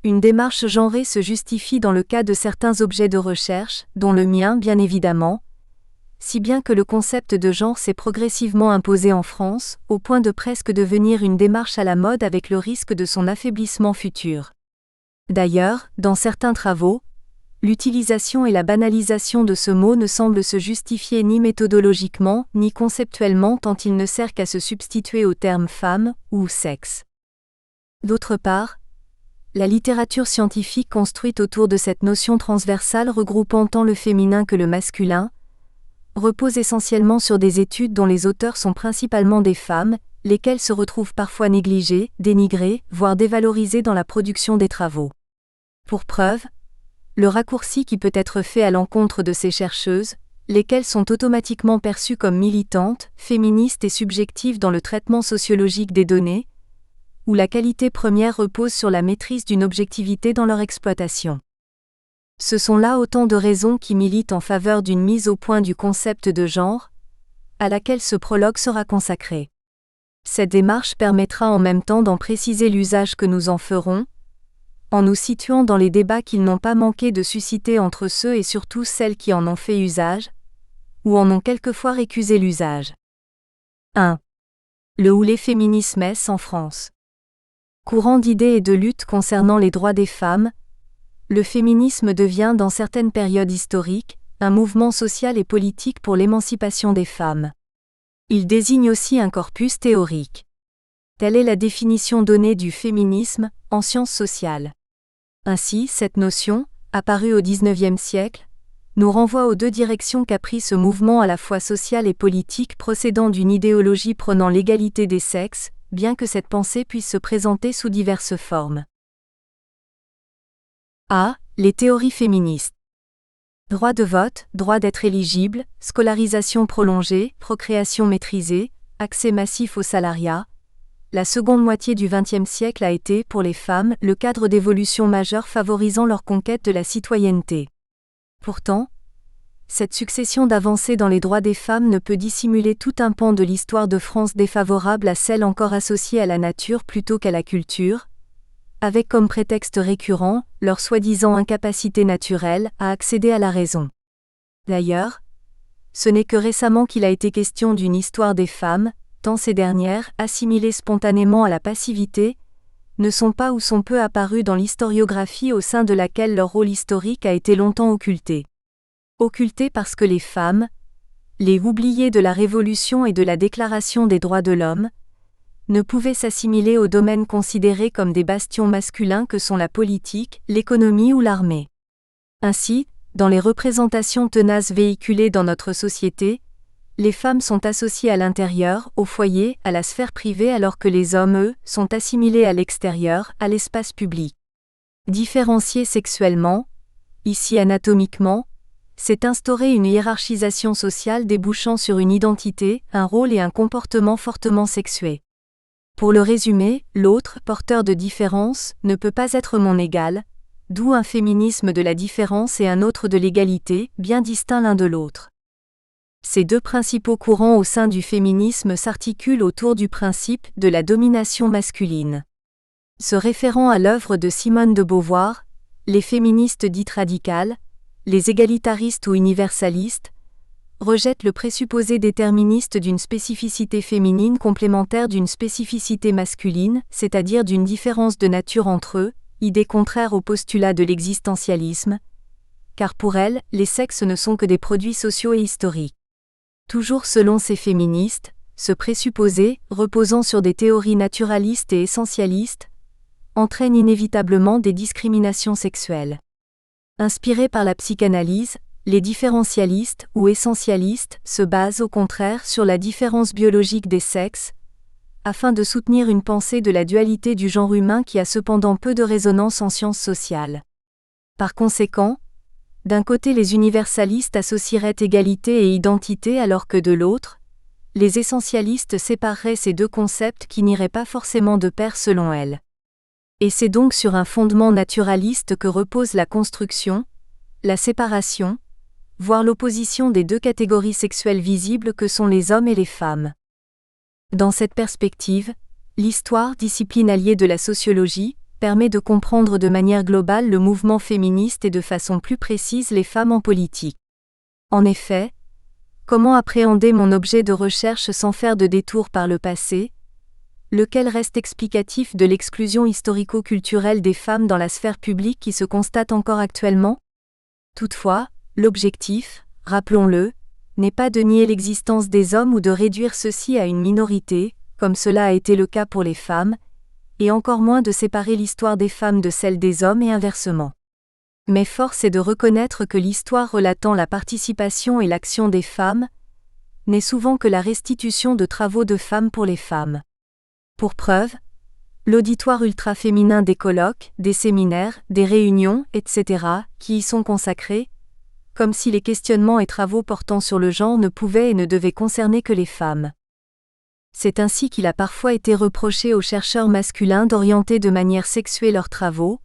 Speaker 1: une démarche genrée se justifie dans le cas de certains objets de recherche, dont le mien bien évidemment, si bien que le concept de genre s'est progressivement imposé en France, au point de presque devenir une démarche à la mode avec le risque de son affaiblissement futur. D'ailleurs, dans certains travaux, l'utilisation et la banalisation de ce mot ne semblent se justifier ni méthodologiquement, ni conceptuellement tant il ne sert qu'à se substituer au terme femme ou sexe. D'autre part, la littérature scientifique construite autour de cette notion transversale regroupant tant le féminin que le masculin, repose essentiellement sur des études dont les auteurs sont principalement des femmes, lesquelles se retrouvent parfois négligées, dénigrées, voire dévalorisées dans la production des travaux. Pour preuve, le raccourci qui peut être fait à l'encontre de ces chercheuses, lesquelles sont automatiquement perçues comme militantes, féministes et subjectives dans le traitement sociologique des données, où la qualité première repose sur la maîtrise d'une objectivité dans leur exploitation. Ce sont là autant de raisons qui militent en faveur d'une mise au point du concept de genre, à laquelle ce prologue sera consacré. Cette démarche permettra en même temps d'en préciser l'usage que nous en ferons, en nous situant dans les débats qu'ils n'ont pas manqué de susciter entre ceux et surtout celles qui en ont fait usage, ou en ont quelquefois récusé l'usage. 1. Le ou les féminismes en France. Courant d'idées et de luttes concernant les droits des femmes, le féminisme devient dans certaines périodes historiques, un mouvement social et politique pour l'émancipation des femmes. Il désigne aussi un corpus théorique. Telle est la définition donnée du féminisme en sciences sociales. Ainsi, cette notion, apparue au XIXe siècle, nous renvoie aux deux directions qu'a pris ce mouvement à la fois social et politique procédant d'une idéologie prônant l'égalité des sexes, bien que cette pensée puisse se présenter sous diverses formes. A. Les théories féministes. Droit de vote, droit d'être éligible, scolarisation prolongée, procréation maîtrisée, accès massif au salariat. La seconde moitié du XXe siècle a été, pour les femmes, le cadre d'évolution majeure favorisant leur conquête de la citoyenneté. Pourtant, cette succession d'avancées dans les droits des femmes ne peut dissimuler tout un pan de l'histoire de France défavorable à celle encore associée à la nature plutôt qu'à la culture, avec comme prétexte récurrent, leur soi-disant incapacité naturelle à accéder à la raison. D'ailleurs, ce n'est que récemment qu'il a été question d'une histoire des femmes, tant ces dernières, assimilées spontanément à la passivité, ne sont pas ou sont peu apparues dans l'historiographie au sein de laquelle leur rôle historique a été longtemps occulté. Occulté parce que les femmes, les oubliées de la Révolution et de la Déclaration des droits de l'homme, ne pouvaient s'assimiler aux domaines considérés comme des bastions masculins que sont la politique, l'économie ou l'armée. Ainsi, dans les représentations tenaces véhiculées dans notre société, les femmes sont associées à l'intérieur, au foyer, à la sphère privée alors que les hommes, eux, sont assimilés à l'extérieur, à l'espace public. Différenciés sexuellement, ici anatomiquement, s'est instaurée une hiérarchisation sociale débouchant sur une identité, un rôle et un comportement fortement sexués. Pour le résumer, l'autre, porteur de différence, ne peut pas être mon égal, d'où un féminisme de la différence et un autre de l'égalité, bien distincts l'un de l'autre. Ces deux principaux courants au sein du féminisme s'articulent autour du principe de la domination masculine. Se référant à l'œuvre de Simone de Beauvoir, les féministes dites radicales, les égalitaristes ou universalistes, rejettent le présupposé déterministe d'une spécificité féminine complémentaire d'une spécificité masculine, c'est-à-dire d'une différence de nature entre eux, idée contraire au postulat de l'existentialisme, car pour elles, les sexes ne sont que des produits sociaux et historiques. Toujours selon ces féministes, ce présupposé, reposant sur des théories naturalistes et essentialistes, entraîne inévitablement des discriminations sexuelles. Inspirés par la psychanalyse, les différentialistes ou essentialistes se basent au contraire sur la différence biologique des sexes, afin de soutenir une pensée de la dualité du genre humain qui a cependant peu de résonance en sciences sociales. Par conséquent, d'un côté les universalistes associeraient égalité et identité alors que de l'autre, les essentialistes sépareraient ces deux concepts qui n'iraient pas forcément de pair selon elles. Et c'est donc sur un fondement naturaliste que repose la construction, la séparation, voire l'opposition des deux catégories sexuelles visibles que sont les hommes et les femmes. Dans cette perspective, l'histoire, discipline alliée de la sociologie, permet de comprendre de manière globale le mouvement féministe et de façon plus précise les femmes en politique. En effet, comment appréhender mon objet de recherche sans faire de détour par le passé, lequel reste explicatif de l'exclusion historico-culturelle des femmes dans la sphère publique qui se constate encore actuellement ? Toutefois, l'objectif, rappelons-le, n'est pas de nier l'existence des hommes ou de réduire ceux-ci à une minorité, comme cela a été le cas pour les femmes, et encore moins de séparer l'histoire des femmes de celle des hommes et inversement. Mais force est de reconnaître que l'histoire relatant la participation et l'action des femmes n'est souvent que la restitution de travaux de femmes pour les femmes. Pour preuve, l'auditoire ultra-féminin des colloques, des séminaires, des réunions, etc., qui y sont consacrés, comme si les questionnements et travaux portant sur le genre ne pouvaient et ne devaient concerner que les femmes. C'est ainsi qu'il a parfois été reproché aux chercheurs masculins d'orienter de manière sexuée leurs travaux,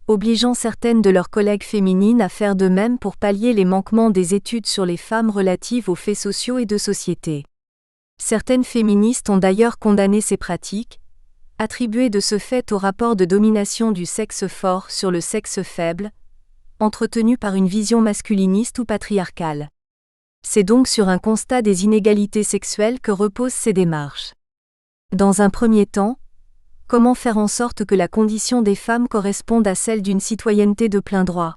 Speaker 1: obligeant certaines de leurs collègues féminines à faire de même pour pallier les manquements des études sur les femmes relatives aux faits sociaux et de société. Certaines féministes ont d'ailleurs condamné ces pratiques, attribuées de ce fait au rapport de domination du sexe fort sur le sexe faible, entretenu par une vision masculiniste ou patriarcale. C'est donc sur un constat des inégalités sexuelles que reposent ces démarches. Dans un premier temps, comment faire en sorte que la condition des femmes corresponde à celle d'une citoyenneté de plein droit ?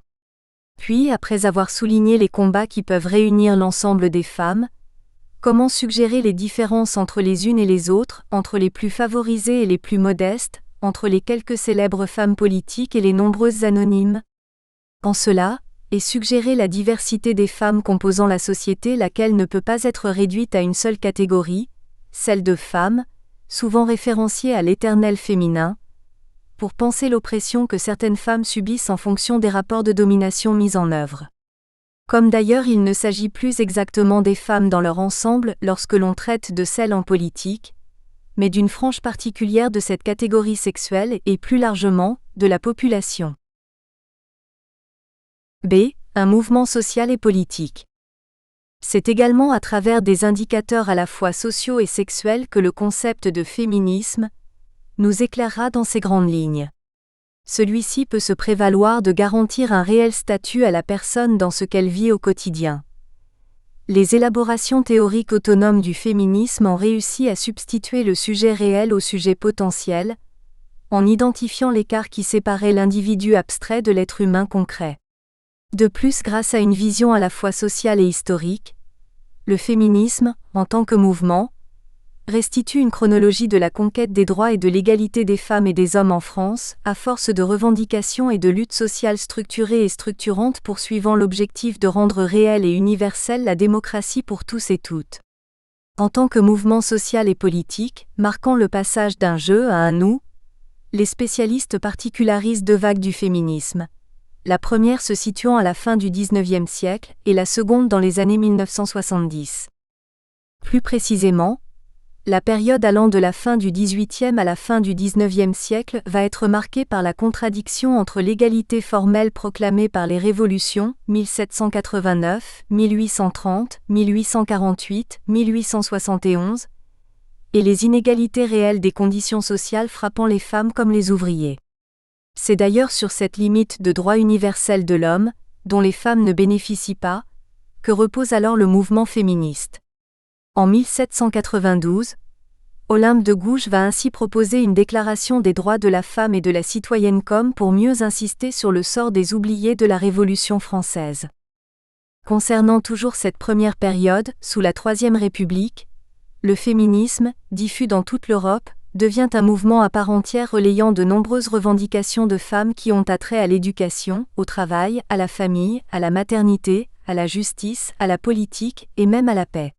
Speaker 1: Puis, après avoir souligné les combats qui peuvent réunir l'ensemble des femmes, comment suggérer les différences entre les unes et les autres, entre les plus favorisées et les plus modestes, entre les quelques célèbres femmes politiques et les nombreuses anonymes ? En cela, et suggérer la diversité des femmes composant la société, laquelle ne peut pas être réduite à une seule catégorie, celle de femmes, souvent référenciée à l'éternel féminin, pour penser l'oppression que certaines femmes subissent en fonction des rapports de domination mis en œuvre. Comme d'ailleurs il ne s'agit plus exactement des femmes dans leur ensemble lorsque l'on traite de celles en politique, mais d'une frange particulière de cette catégorie sexuelle et plus largement, de la population. B. Un mouvement social et politique. C'est également à travers des indicateurs à la fois sociaux et sexuels que le concept de féminisme nous éclairera dans ses grandes lignes. Celui-ci peut se prévaloir de garantir un réel statut à la personne dans ce qu'elle vit au quotidien. Les élaborations théoriques autonomes du féminisme ont réussi à substituer le sujet réel au sujet potentiel, en identifiant l'écart qui séparait l'individu abstrait de l'être humain concret. De plus, grâce à une vision à la fois sociale et historique, le féminisme, en tant que mouvement, restitue une chronologie de la conquête des droits et de l'égalité des femmes et des hommes en France, à force de revendications et de luttes sociales structurées et structurantes poursuivant l'objectif de rendre réelle et universelle la démocratie pour tous et toutes. En tant que mouvement social et politique, marquant le passage d'un je à un nous, les spécialistes particularisent deux vagues du féminisme. La première se situant à la fin du XIXe siècle et la seconde dans les années 1970. Plus précisément, la période allant de la fin du XVIIIe à la fin du XIXe siècle va être marquée par la contradiction entre l'égalité formelle proclamée par les révolutions 1789, 1830, 1848, 1871 et les inégalités réelles des conditions sociales frappant les femmes comme les ouvriers. C'est d'ailleurs sur cette limite de droit universel de l'homme, dont les femmes ne bénéficient pas, que repose alors le mouvement féministe. En 1792, Olympe de Gouges va ainsi proposer une déclaration des droits de la femme et de la citoyenne comme pour mieux insister sur le sort des oubliés de la Révolution française. Concernant toujours cette première période, sous la Troisième République, le féminisme, diffus dans toute l'Europe, devient un mouvement à part entière relayant de nombreuses revendications de femmes qui ont attrait à l'éducation, au travail, à la famille, à la maternité, à la justice, à la politique et même à la paix.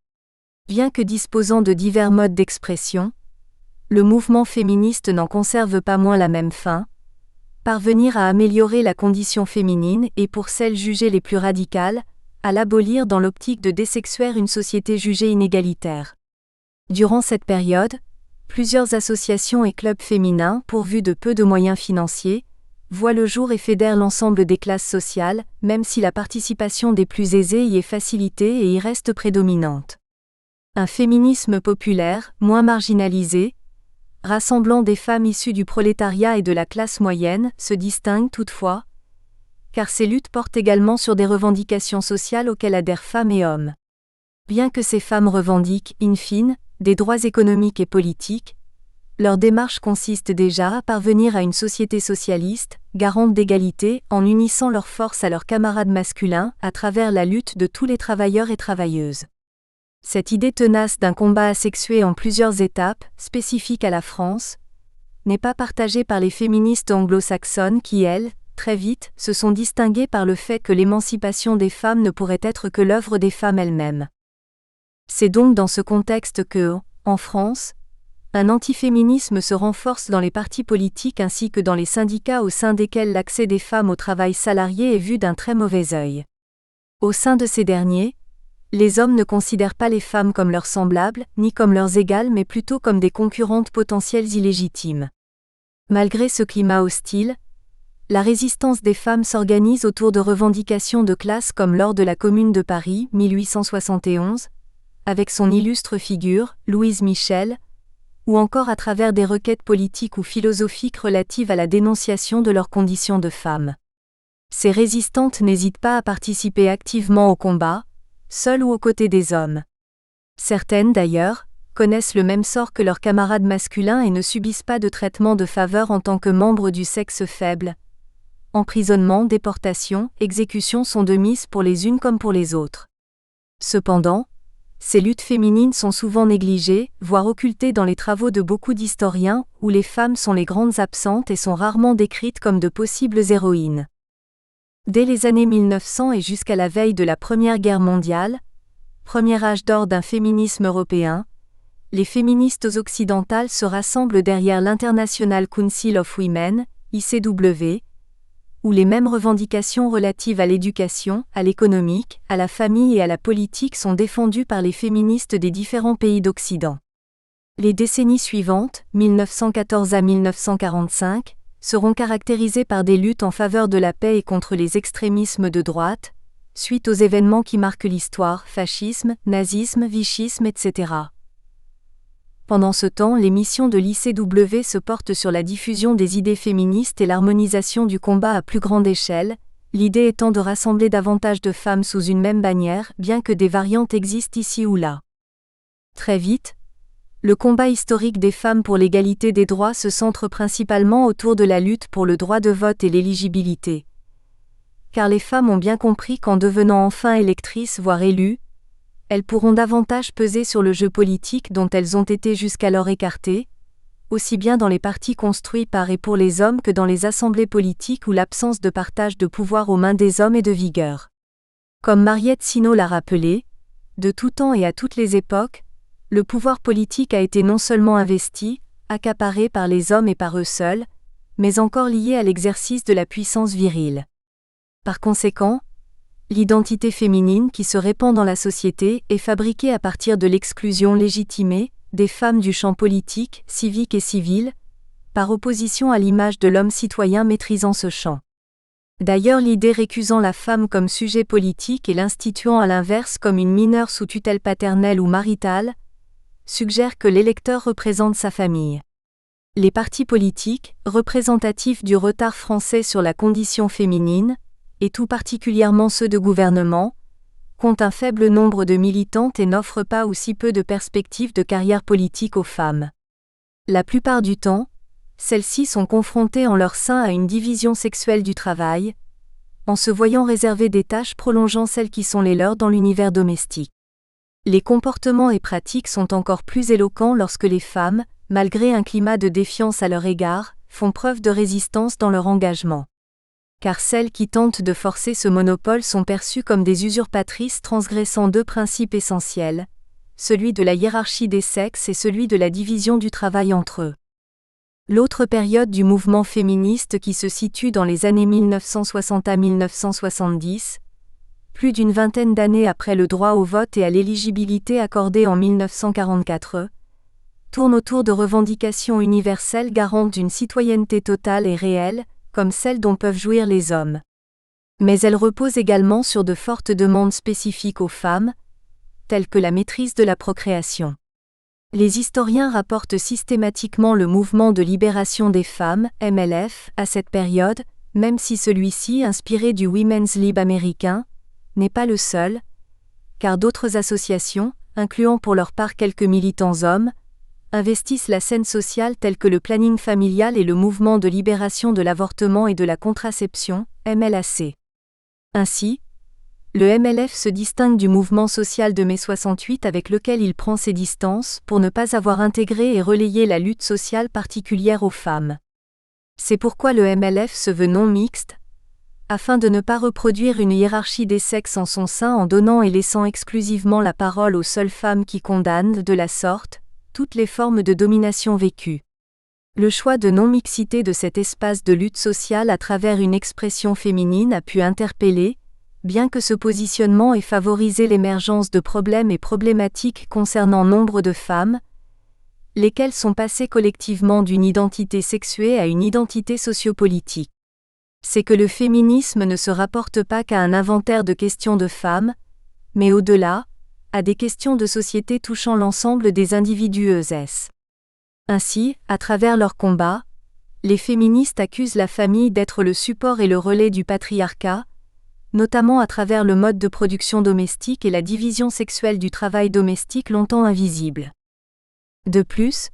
Speaker 1: Bien que disposant de divers modes d'expression, le mouvement féministe n'en conserve pas moins la même fin, parvenir à améliorer la condition féminine et pour celles jugées les plus radicales, à l'abolir dans l'optique de désexuer une société jugée inégalitaire. Durant cette période, plusieurs associations et clubs féminins, pourvus de peu de moyens financiers, voient le jour et fédèrent l'ensemble des classes sociales, même si la participation des plus aisés y est facilitée et y reste prédominante. Un féminisme populaire, moins marginalisé, rassemblant des femmes issues du prolétariat et de la classe moyenne, se distingue toutefois, car ces luttes portent également sur des revendications sociales auxquelles adhèrent femmes et hommes. Bien que ces femmes revendiquent, in fine, des droits économiques et politiques, leur démarche consiste déjà à parvenir à une société socialiste, garante d'égalité, en unissant leurs forces à leurs camarades masculins, à travers la lutte de tous les travailleurs et travailleuses. Cette idée tenace d'un combat asexué en plusieurs étapes, spécifique à la France, n'est pas partagée par les féministes anglo-saxonnes qui, elles, très vite, se sont distinguées par le fait que l'émancipation des femmes ne pourrait être que l'œuvre des femmes elles-mêmes. C'est donc dans ce contexte que, en France, un antiféminisme se renforce dans les partis politiques ainsi que dans les syndicats au sein desquels l'accès des femmes au travail salarié est vu d'un très mauvais œil. Au sein de ces derniers, les hommes ne considèrent pas les femmes comme leurs semblables, ni comme leurs égales mais plutôt comme des concurrentes potentielles illégitimes. Malgré ce climat hostile, la résistance des femmes s'organise autour de revendications de classe comme lors de la Commune de Paris, 1871, avec son illustre figure, Louise Michel, ou encore à travers des requêtes politiques ou philosophiques relatives à la dénonciation de leurs conditions de femmes. Ces résistantes n'hésitent pas à participer activement au combat, seules ou aux côtés des hommes. Certaines, d'ailleurs, connaissent le même sort que leurs camarades masculins et ne subissent pas de traitement de faveur en tant que membres du sexe faible. Emprisonnement, déportation, exécution sont de mise pour les unes comme pour les autres. Cependant, ces luttes féminines sont souvent négligées, voire occultées dans les travaux de beaucoup d'historiens, où les femmes sont les grandes absentes et sont rarement décrites comme de possibles héroïnes. Dès les années 1900 et jusqu'à la veille de la Première Guerre mondiale, premier âge d'or d'un féminisme européen, les féministes occidentales se rassemblent derrière l'International Council of Women, ICW, où les mêmes revendications relatives à l'éducation, à l'économique, à la famille et à la politique sont défendues par les féministes des différents pays d'Occident. Les décennies suivantes, 1914 à 1945, seront caractérisées par des luttes en faveur de la paix et contre les extrémismes de droite, suite aux événements qui marquent l'histoire, fascisme, nazisme, vichisme, etc. Pendant ce temps, les missions de l'ICW se portent sur la diffusion des idées féministes et l'harmonisation du combat à plus grande échelle, l'idée étant de rassembler davantage de femmes sous une même bannière, bien que des variantes existent ici ou là. Très vite, le combat historique des femmes pour l'égalité des droits se centre principalement autour de la lutte pour le droit de vote et l'éligibilité. Car les femmes ont bien compris qu'en devenant enfin électrices voire élues, elles pourront davantage peser sur le jeu politique dont elles ont été jusqu'alors écartées, aussi bien dans les partis construits par et pour les hommes que dans les assemblées politiques où l'absence de partage de pouvoir aux mains des hommes est de vigueur. Comme Mariette Sinaud l'a rappelé, de tout temps et à toutes les époques, le pouvoir politique a été non seulement investi, accaparé par les hommes et par eux seuls, mais encore lié à l'exercice de la puissance virile. Par conséquent, l'identité féminine qui se répand dans la société est fabriquée à partir de l'exclusion légitimée des femmes du champ politique, civique et civil, par opposition à l'image de l'homme citoyen maîtrisant ce champ. D'ailleurs, l'idée récusant la femme comme sujet politique et l'instituant à l'inverse comme une mineure sous tutelle paternelle ou maritale, suggère que l'électeur représente sa famille. Les partis politiques, représentatifs du retard français sur la condition féminine, et tout particulièrement ceux de gouvernement, comptent un faible nombre de militantes et n'offrent pas ou si peu de perspectives de carrière politique aux femmes. La plupart du temps, celles-ci sont confrontées en leur sein à une division sexuelle du travail, en se voyant réserver des tâches prolongeant celles qui sont les leurs dans l'univers domestique. Les comportements et pratiques sont encore plus éloquents lorsque les femmes, malgré un climat de défiance à leur égard, font preuve de résistance dans leur engagement. Car celles qui tentent de forcer ce monopole sont perçues comme des usurpatrices transgressant deux principes essentiels, celui de la hiérarchie des sexes et celui de la division du travail entre eux. L'autre période du mouvement féministe qui se situe dans les années 1960 à 1970, plus d'une vingtaine d'années après le droit au vote et à l'éligibilité accordée en 1944, tourne autour de revendications universelles garantes d'une citoyenneté totale et réelle, comme celle dont peuvent jouir les hommes. Mais elle repose également sur de fortes demandes spécifiques aux femmes, telles que la maîtrise de la procréation. Les historiens rapportent systématiquement le mouvement de libération des femmes, MLF, à cette période, même si celui-ci, inspiré du Women's Lib américain, n'est pas le seul, car d'autres associations, incluant pour leur part quelques militants hommes, investissent la scène sociale telle que le planning familial et le mouvement de libération de l'avortement et de la contraception, MLAC. Ainsi, le MLF se distingue du mouvement social de mai 68 avec lequel il prend ses distances pour ne pas avoir intégré et relayé la lutte sociale particulière aux femmes. C'est pourquoi le MLF se veut non mixte, afin de ne pas reproduire une hiérarchie des sexes en son sein en donnant et laissant exclusivement la parole aux seules femmes qui condamnent, de la sorte, toutes les formes de domination vécues. Le choix de non-mixité de cet espace de lutte sociale à travers une expression féminine a pu interpeller, bien que ce positionnement ait favorisé l'émergence de problèmes et problématiques concernant nombre de femmes, lesquelles sont passées collectivement d'une identité sexuée à une identité sociopolitique. C'est que le féminisme ne se rapporte pas qu'à un inventaire de questions de femmes, mais au-delà, à des questions de société touchant l'ensemble des individus ES. Ainsi, à travers leur combat, les féministes accusent la famille d'être le support et le relais du patriarcat, notamment à travers le mode de production domestique et la division sexuelle du travail domestique longtemps invisible. De plus,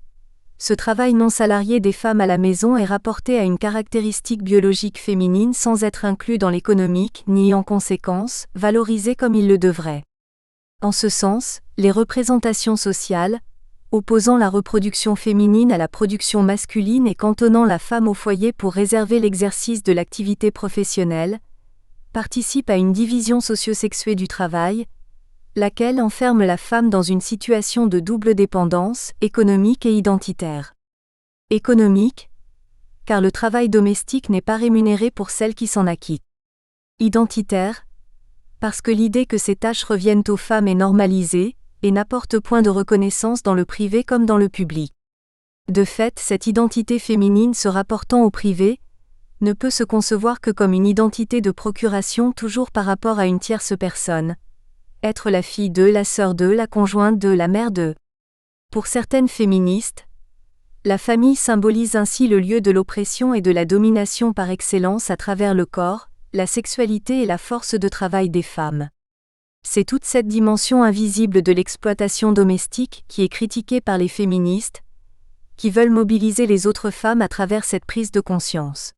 Speaker 1: ce travail non salarié des femmes à la maison est rapporté à une caractéristique biologique féminine sans être inclus dans l'économique ni, en conséquence, valorisé comme il le devrait. En ce sens, les représentations sociales, opposant la reproduction féminine à la production masculine et cantonnant la femme au foyer pour réserver l'exercice de l'activité professionnelle, participent à une division socio-sexuée du travail, laquelle enferme la femme dans une situation de double dépendance, économique et identitaire. Économique, car le travail domestique n'est pas rémunéré pour celle qui s'en acquitte. Identitaire, parce que l'idée que ces tâches reviennent aux femmes est normalisée, et n'apporte point de reconnaissance dans le privé comme dans le public. De fait, cette identité féminine se rapportant au privé, ne peut se concevoir que comme une identité de procuration toujours par rapport à une tierce personne. Être la fille de, la sœur de, la conjointe de, la mère de. Pour certaines féministes, la famille symbolise ainsi le lieu de l'oppression et de la domination par excellence à travers le corps, la sexualité et la force de travail des femmes. C'est toute cette dimension invisible de l'exploitation domestique qui est critiquée par les féministes, qui veulent mobiliser les autres femmes à travers cette prise de conscience.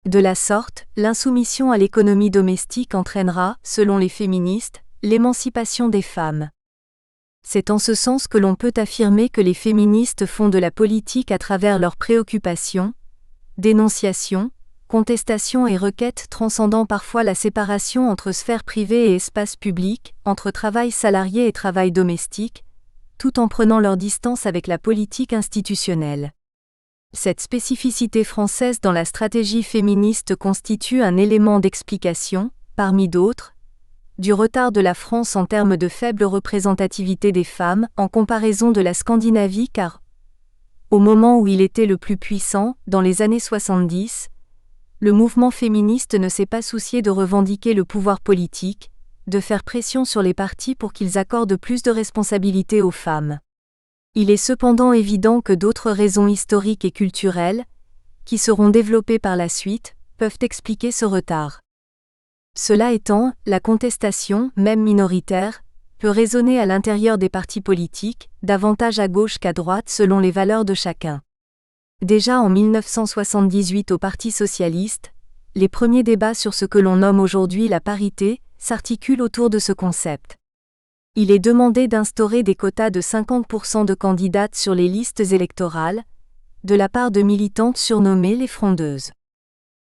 Speaker 1: De la sorte, l'insoumission à l'économie domestique entraînera, selon les féministes, l'émancipation des femmes. C'est en ce sens que l'on peut affirmer que les féministes font de la politique à travers leurs préoccupations, dénonciations, contestations et requêtes transcendant parfois la séparation entre sphère privée et espace public, entre travail salarié et travail domestique, tout en prenant leur distance avec la politique institutionnelle. Cette spécificité française dans la stratégie féministe constitue un élément d'explication, parmi d'autres, du retard de la France en termes de faible représentativité des femmes en comparaison de la Scandinavie car, au moment où il était le plus puissant, dans les années 70, le mouvement féministe ne s'est pas soucié de revendiquer le pouvoir politique, de faire pression sur les partis pour qu'ils accordent plus de responsabilités aux femmes. Il est cependant évident que d'autres raisons historiques et culturelles, qui seront développées par la suite, peuvent expliquer ce retard. Cela étant, la contestation, même minoritaire, peut résonner à l'intérieur des partis politiques, davantage à gauche qu'à droite selon les valeurs de chacun. Déjà en 1978 au Parti socialiste, les premiers débats sur ce que l'on nomme aujourd'hui la parité s'articulent autour de ce concept. Il est demandé d'instaurer des quotas de 50% de candidates sur les listes électorales, de la part de militantes surnommées les frondeuses.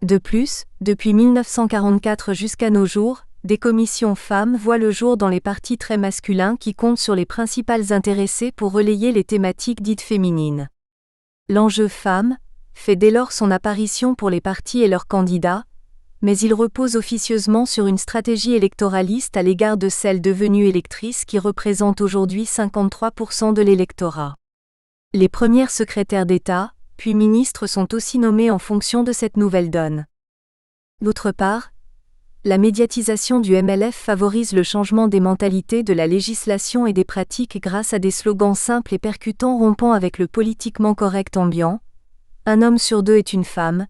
Speaker 1: De plus, depuis 1944 jusqu'à nos jours, des commissions femmes voient le jour dans les partis très masculins qui comptent sur les principales intéressées pour relayer les thématiques dites féminines. L'enjeu femme fait dès lors son apparition pour les partis et leurs candidats, mais il repose officieusement sur une stratégie électoraliste à l'égard de celles devenues électrices qui représentent aujourd'hui 53% de l'électorat. Les premières secrétaires d'État, puis ministres sont aussi nommées en fonction de cette nouvelle donne. D'autre part, la médiatisation du MLF favorise le changement des mentalités de la législation et des pratiques grâce à des slogans simples et percutants rompant avec le politiquement correct ambiant. Un homme sur deux est une femme.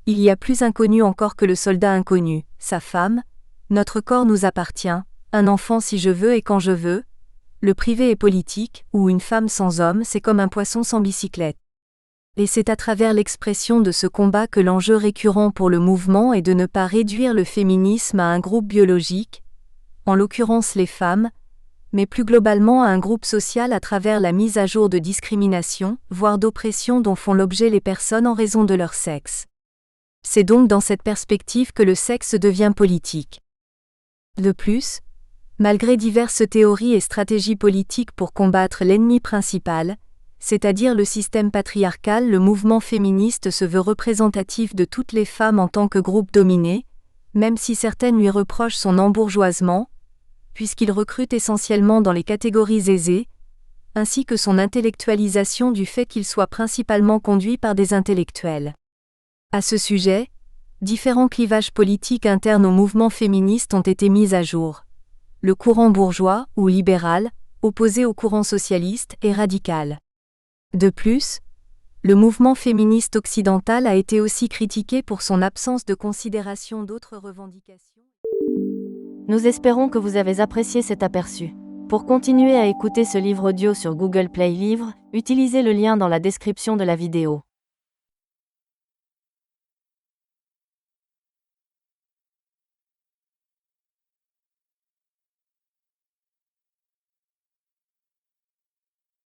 Speaker 1: Il y a plus inconnu encore que le soldat inconnu, sa femme. Notre corps nous appartient. Un enfant si je veux et quand je veux. Le privé est politique, ou une femme sans homme c'est comme un poisson sans bicyclette. Et c'est à travers l'expression de ce combat que l'enjeu récurrent pour le mouvement est de ne pas réduire le féminisme à un groupe biologique, en l'occurrence les femmes, mais plus globalement à un groupe social à travers la mise à jour de discrimination, voire d'oppression dont font l'objet les personnes en raison de leur sexe. C'est donc dans cette perspective que le sexe devient politique. De plus, malgré diverses théories et stratégies politiques pour combattre l'ennemi principal, c'est-à-dire le système patriarcal, le mouvement féministe se veut représentatif de toutes les femmes en tant que groupe dominé, même si certaines lui reprochent son embourgeoisement, puisqu'il recrute essentiellement dans les catégories aisées, ainsi que son intellectualisation du fait qu'il soit principalement conduit par des intellectuels. À ce sujet, différents clivages politiques internes au mouvement féministe ont été mis à jour. Le courant bourgeois, ou libéral, opposé au courant socialiste, et radical. De plus, le mouvement féministe occidental a été aussi critiqué pour son absence de considération d'autres revendications.
Speaker 2: Nous espérons que vous avez apprécié cet aperçu. Pour continuer à écouter ce livre audio sur Google Play Livres, utilisez le lien dans la description de la vidéo.